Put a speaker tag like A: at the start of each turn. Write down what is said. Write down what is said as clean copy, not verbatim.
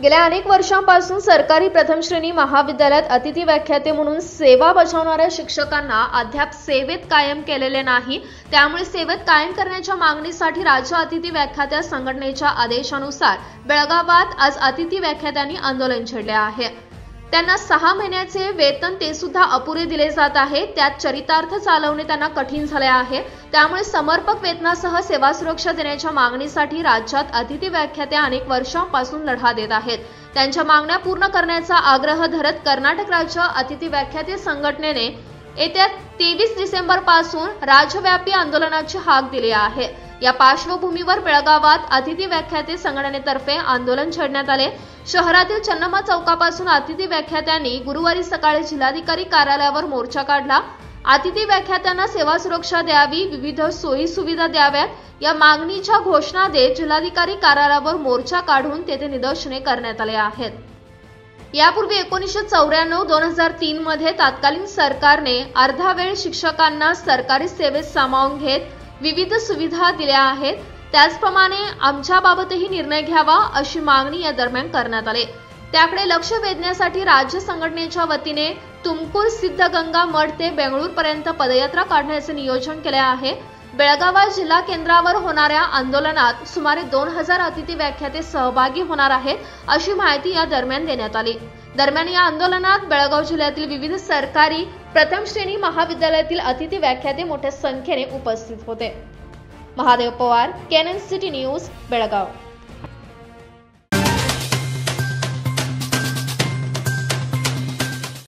A: गेल्या अनेक वर्षांपासून सरकारी प्रथम श्रेणी महाविद्यालयात अतिथी व्याख्याते म्हणून सेवा बजावणाऱ्या शिक्षकांना अद्याप सेवेत कायम केलेले नाही। त्यामुळे सेवेत कायम करण्याच्या मागणीसाठी राज्य अतिथी व्याख्याते संघटनेच्या आदेशानुसार बेळगावात आज अतिथी व्याख्यात्यांनी आंदोलन छेडले आहे। त्यांना 6 महिन्याचे वेतन ते सुद्धा अपुरे दिले जात आहे। त्यात चरितार्थ चालवणे त्यांना कठीण झाले आहे। त्यामुळे समर्पक वेतनासह सेवा सुरक्षा देण्याच्या मागणीसाठी राज्यात अतिथी व्याख्याते अनेक वर्षांपासून लढा देत आहेत। त्यांच्या मागण्या पूर्ण करण्याचा आग्रह धरत कर्नाटक राज्य अतिथी व्याख्याते संघटनेने येत्या 23 डिसेंबर पासून राज्यव्यापी आंदोलनाची हाक दिली आहे। या पार्श्वभूमीवर बेळगावात अतिथी व्याख्याते संघटनेतर्फे आंदोलन छेडण्यात आले। शहरातील चन्नम्मा चौकापासून अतिथी व्याख्यात्यांनी गुरुवारी सकाळी जिल्हाधिकारी कार्यालयावर मोर्चा काढला। अतिथी व्याख्यात्यांना सेवा सुरक्षा द्यावी, विविध सोयी सुविधा द्याव्यात या मागणीच्या घोषणा देत जिल्हाधिकारी कार्यालयावर मोर्चा काढून तेथे निदर्शने करण्यात आले आहेत। यापूर्वी 1994-2003 मध्ये तत्कालीन सरकारने अर्धा वेळ शिक्षकांना सरकारी सेवेत सामावून घेत विविध सुविधा दिल्या आहेत। त्याचप्रमाणे आमच्याबाबतही निर्णय घ्यावा अशी मागणी या दरम्यान करण्यात आली। त्याकडे लक्ष वेधण्यासाठी राज्य संघटनेच्या वतीने तुमकुर सिद्धगंगा मठ ते बेंगळूर पर्यंत पदयात्रा काढण्याचे नियोजन केले आहे। बेळगावात जिल्हा केंद्रावर होणाऱ्या आंदोलनात सुमारे 2000 अतिथी व्याख्याते सहभागी होणार आहेत अशी माहिती या दरम्यान देण्यात आली। दरम्यान या आंदोलनात बेळगाव जिल्ह्यातील विविध सरकारी प्रथम श्रेणी महाविद्यालयातील अतिथी व्याख्याते मोठ्या संख्येने उपस्थित होते। Mahadev Pawar, KNN city news, Belgaum.